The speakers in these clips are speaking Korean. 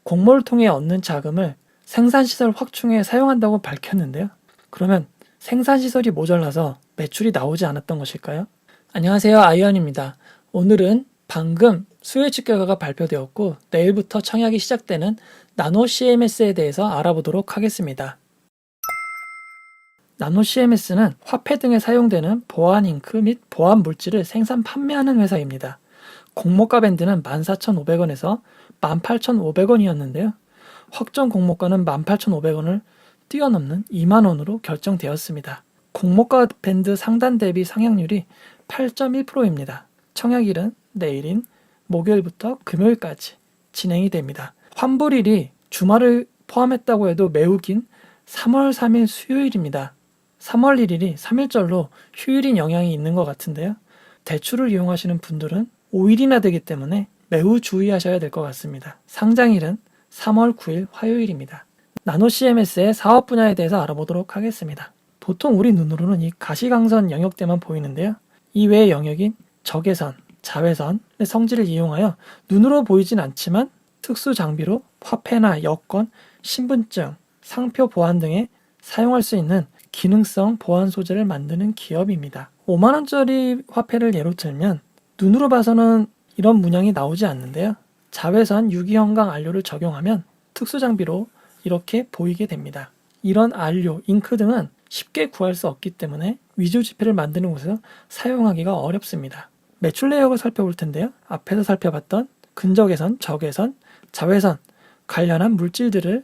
공모를 통해 얻는 자금을 생산시설 확충에 사용한다고 밝혔는데요. 그러면 생산시설이 모자라서 매출이 나오지 않았던 것일까요? 안녕하세요, 아이언입니다. 오늘은 방금 수요예측 결과가 발표되었고 내일부터 청약이 시작되는 나노 CMS에 대해서 알아보도록 하겠습니다. 나노 CMS는 화폐 등에 사용되는 보안 잉크 및 보안 물질을 생산 판매하는 회사입니다. 공모가 밴드는 14,500원에서 18,500원이었는데요. 확정 공모가는 18,500원을 뛰어넘는 2만원으로 결정되었습니다. 공모가 밴드 상단 대비 상향률이 8.1%입니다. 청약일은 내일인 목요일부터 금요일까지 진행이 됩니다. 환불일이 주말을 포함했다고 해도 매우 긴 3월 3일 수요일입니다. 3월 1일이 3일절로 휴일인 영향이 있는 것 같은데요. 대출을 이용하시는 분들은 5일이나 되기 때문에 매우 주의하셔야 될 것 같습니다. 상장일은 3월 9일 화요일입니다. 나노 CMS의 사업 분야에 대해서 알아보도록 하겠습니다. 보통 우리 눈으로는 이 가시광선 영역대만 보이는데요. 이 외의 영역인 적외선, 자외선의 성질을 이용하여 눈으로 보이진 않지만 특수 장비로 화폐나 여권, 신분증, 상표 보안 등에 사용할 수 있는 기능성 보안 소재를 만드는 기업입니다. 5만원짜리 화폐를 예로 들면 눈으로 봐서는 이런 문양이 나오지 않는데요. 자외선 유기형광 안료를 적용하면 특수 장비로 이렇게 보이게 됩니다. 이런 안료, 잉크 등은 쉽게 구할 수 없기 때문에 위조 지폐를 만드는 곳에서 사용하기가 어렵습니다. 매출 내역을 살펴볼 텐데요. 앞에서 살펴봤던 근적외선, 적외선, 자외선 관련한 물질들을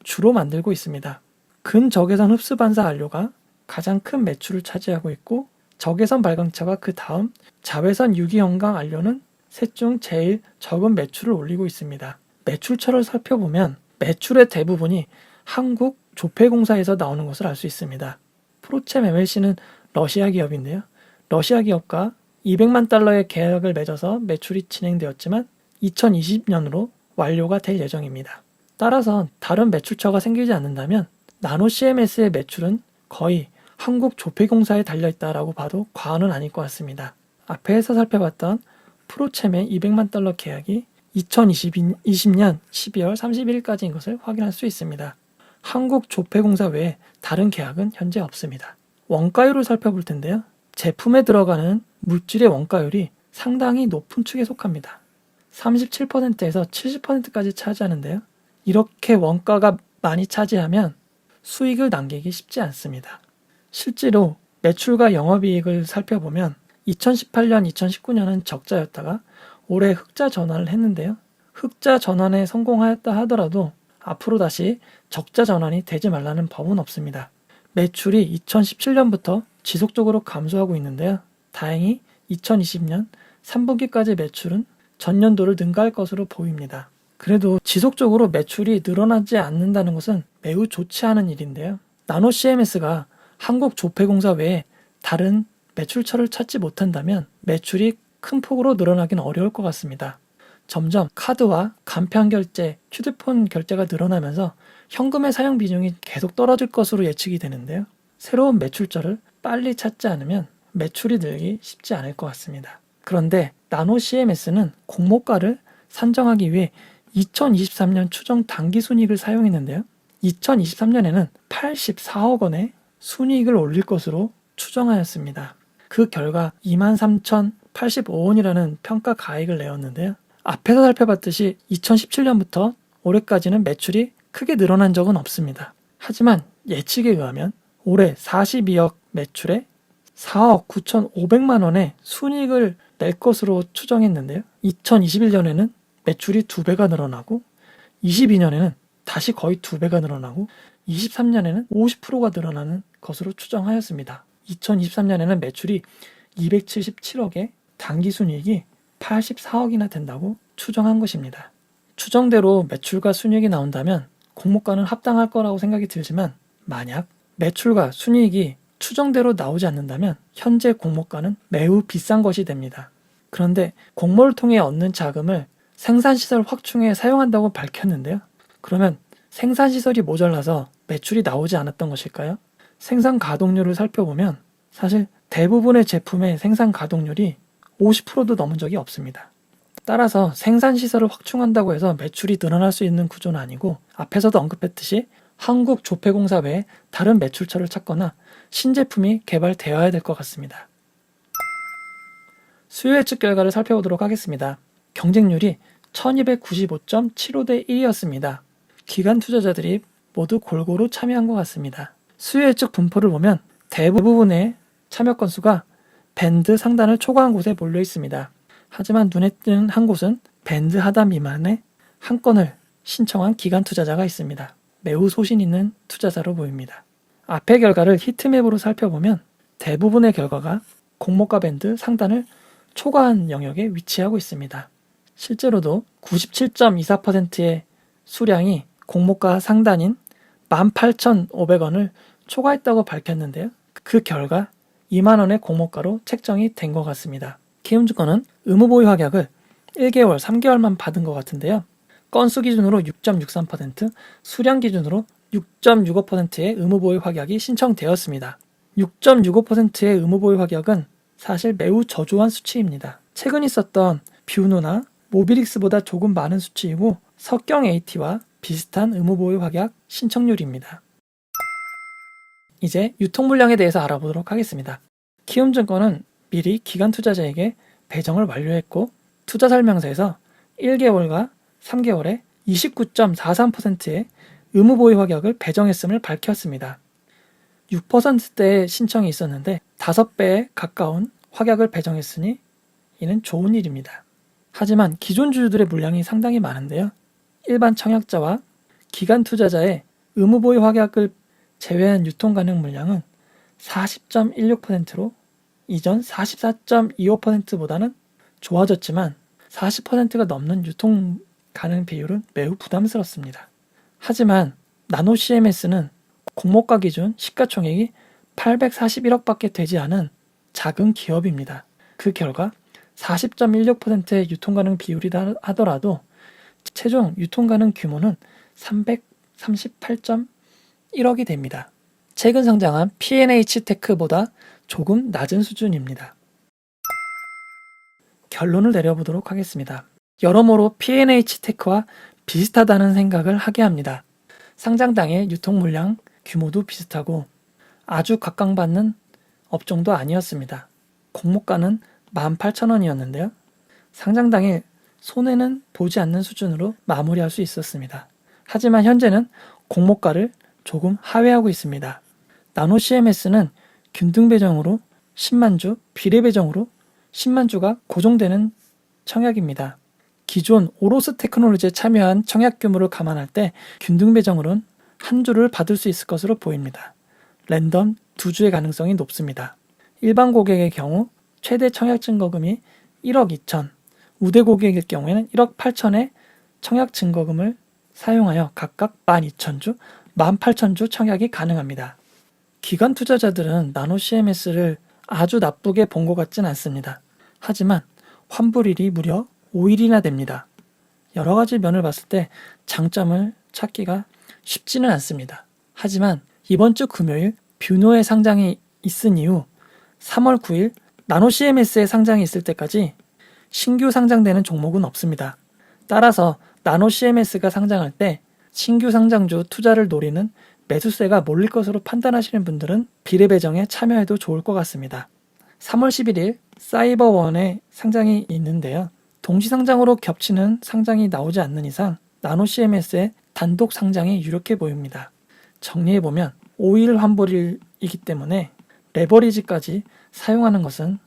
주로 만들고 있습니다. 근적외선 흡수 반사 안료가 가장 큰 매출을 차지하고 있고 적외선 발광체가 그 다음 자외선 유기형광 안료는 셋 중 제일 적은 매출을 올리고 있습니다. 매출처를 살펴보면 매출의 대부분이 한국 조폐공사에서 나오는 것을 알 수 있습니다. 프로챔 MLC는 러시아 기업인데요. 러시아 기업과 200만 달러의 계약을 맺어서 매출이 진행되었지만 2020년으로 완료가 될 예정입니다. 따라서 다른 매출처가 생기지 않는다면 나노 CMS의 매출은 거의 한국 조폐공사에 달려있다라고 봐도 과언은 아닐 것 같습니다. 앞에서 살펴봤던 프로챔의 200만 달러 계약이 2020년 12월 31일까지인 것을 확인할 수 있습니다. 한국 조폐공사 외에 다른 계약은 현재 없습니다. 원가율을 살펴볼 텐데요. 제품에 들어가는 물질의 원가율이 상당히 높은 축에 속합니다. 37%에서 70%까지 차지하는데요. 이렇게 원가가 많이 차지하면 수익을 남기기 쉽지 않습니다. 실제로 매출과 영업이익을 살펴보면 2018년, 2019년은 적자였다가 올해 흑자 전환을 했는데요. 흑자 전환에 성공하였다 하더라도 앞으로 다시 적자 전환이 되지 말라는 법은 없습니다. 매출이 2017년부터 지속적으로 감소하고 있는데요. 다행히 2020년 3분기까지 매출은 전년도를 능가할 것으로 보입니다. 그래도 지속적으로 매출이 늘어나지 않는다는 것은 매우 좋지 않은 일인데요. 나노 CMS가 한국 조폐공사 외에 다른 매출처를 찾지 못한다면 매출이 큰 폭으로 늘어나긴 어려울 것 같습니다. 점점 카드와 간편 결제, 휴대폰 결제가 늘어나면서 현금의 사용 비중이 계속 떨어질 것으로 예측이 되는데요. 새로운 매출처를 빨리 찾지 않으면 매출이 늘기 쉽지 않을 것 같습니다. 그런데 나노 CMS는 공모가를 산정하기 위해 2023년 추정 당기순이익을 사용했는데요. 2023년에는 84억 원의 순이익을 올릴 것으로 추정하였습니다. 그 결과 23,085원이라는 평가 가액을 내었는데요. 앞에서 살펴봤듯이 2017년부터 올해까지는 매출이 크게 늘어난 적은 없습니다. 하지만 예측에 의하면 올해 42억 매출에 4억 9,500만 원의 순이익을 낼 것으로 추정했는데요. 2021년에는 매출이 2배가 늘어나고 22년에는 다시 거의 2배가 늘어나고 23년에는 50%가 늘어나는 것으로 추정하였습니다. 2023년에는 매출이 277억에 당기순이익이 84억이나 된다고 추정한 것입니다. 추정대로 매출과 순이익이 나온다면 공모가는 합당할 거라고 생각이 들지만 만약 매출과 순이익이 추정대로 나오지 않는다면 현재 공모가는 매우 비싼 것이 됩니다. 그런데 공모를 통해 얻는 자금을 생산시설 확충에 사용한다고 밝혔는데요. 그러면 생산시설이 모자라서 매출이 나오지 않았던 것일까요? 생산 가동률을 살펴보면 사실 대부분의 제품의 생산 가동률이 50%도 넘은 적이 없습니다. 따라서 생산시설을 확충한다고 해서 매출이 늘어날 수 있는 구조는 아니고 앞에서도 언급했듯이 한국조폐공사 외에 다른 매출처를 찾거나 신제품이 개발되어야 될 것 같습니다. 수요 예측 결과를 살펴보도록 하겠습니다. 경쟁률이 1295.75대 1이었습니다. 기관 투자자들이 모두 골고루 참여한 것 같습니다. 수요 예측 분포를 보면 대부분의 참여 건수가 밴드 상단을 초과한 곳에 몰려 있습니다. 하지만 눈에 띄는 한 곳은 밴드 하단 미만의 한 건을 신청한 기관 투자자가 있습니다. 매우 소신 있는 투자자로 보입니다. 앞의 결과를 히트맵으로 살펴보면 대부분의 결과가 공모가 밴드 상단을 초과한 영역에 위치하고 있습니다. 실제로도 97.24%의 수량이 공모가 상단인 18,500원을 초과했다고 밝혔는데요. 그 결과 2만원의 공모가로 책정이 된 것 같습니다. 키움증권은 의무보유 확약을 1개월, 3개월만 받은 것 같은데요. 건수 기준으로 6.63%, 수량 기준으로 6.65%의 의무보유 확약이 신청되었습니다. 6.65%의 의무보유 확약은 사실 매우 저조한 수치입니다. 최근 있었던 뷰노나 모비릭스보다 조금 많은 수치이고 석경 AT와 비슷한 의무보유 확약 신청률입니다. 이제 유통 물량에 대해서 알아보도록 하겠습니다. 키움증권은 미리 기관 투자자에게 배정을 완료했고 투자 설명서에서 1개월과 3개월에 29.43%의 의무보유 확약을 배정했음을 밝혔습니다. 6%대의 신청이 있었는데 5배에 가까운 확약을 배정했으니 이는 좋은 일입니다. 하지만 기존 주주들의 물량이 상당히 많은데요. 일반 청약자와 기관 투자자의 의무보유 확약을 제외한 유통 가능 물량은 40.16%로 이전 44.25%보다는 좋아졌지만 40%가 넘는 유통 가능 비율은 매우 부담스럽습니다. 하지만 나노 CMS는 공모가 기준 시가총액이 841억밖에 되지 않은 작은 기업입니다. 그 결과 40.16%의 유통 가능 비율이다 하더라도 최종 유통 가능 규모는 338.1억이 됩니다. 최근 상장한 P&H테크보다 조금 낮은 수준입니다. 결론을 내려보도록 하겠습니다. 여러모로 P&H테크와 비슷하다는 생각을 하게 합니다. 상장당의 유통 물량 규모도 비슷하고 아주 각광받는 업종도 아니었습니다. 공모가는 18,000원이었는데요. 상장당의 손해는 보지 않는 수준으로 마무리할 수 있었습니다. 하지만 현재는 공모가를 조금 하회하고 있습니다. 나노 CMS는 균등 배정으로 10만 주, 비례 배정으로 10만 주가 고정되는 청약입니다. 기존 오로스 테크놀로지에 참여한 청약 규모를 감안할 때 균등 배정으로는 한 주를 받을 수 있을 것으로 보입니다. 랜덤 2주의 가능성이 높습니다. 일반 고객의 경우 최대 청약 증거금이 1억 2천, 우대 고객일 경우에는 1억 8천의 청약 증거금을 사용하여 각각 12,000주, 18,000주 청약이 가능합니다. 기관 투자자들은 나노 CMS를 아주 나쁘게 본 것 같진 않습니다. 하지만 환불일이 무려 5일이나 됩니다. 여러 가지 면을 봤을 때 장점을 찾기가 쉽지는 않습니다. 하지만 이번 주 금요일 뷰노의 상장이 있은 이후 3월 9일 나노 CMS의 상장이 있을 때까지 신규 상장되는 종목은 없습니다. 따라서 나노 CMS가 상장할 때 신규 상장주 투자를 노리는 매수세가 몰릴 것으로 판단하시는 분들은 비례 배정에 참여해도 좋을 것 같습니다. 3월 11일 사이버원의 상장이 있는데요. 동시 상장으로 겹치는 상장이 나오지 않는 이상 나노 CMS의 단독 상장이 유력해 보입니다. 정리해보면 5일 환불일이기 때문에 레버리지까지 사용하는 것은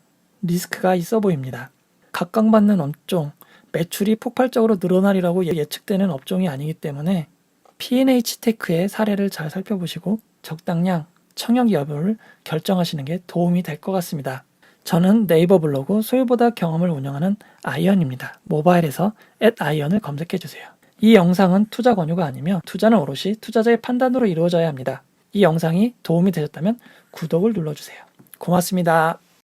리스크가 있어 보입니다. 각광받는 업종, 매출이 폭발적으로 늘어나리라고 예측되는 업종이 아니기 때문에 P&H테크의 사례를 잘 살펴보시고 적당량 청약 여부를 결정하시는 게 도움이 될 것 같습니다. 저는 네이버 블로그 소유보다 경험을 운영하는 아이언입니다. 모바일에서 @아이언을 검색해주세요. 이 영상은 투자 권유가 아니며 투자는 오롯이 투자자의 판단으로 이루어져야 합니다. 이 영상이 도움이 되셨다면 구독을 눌러주세요. 고맙습니다.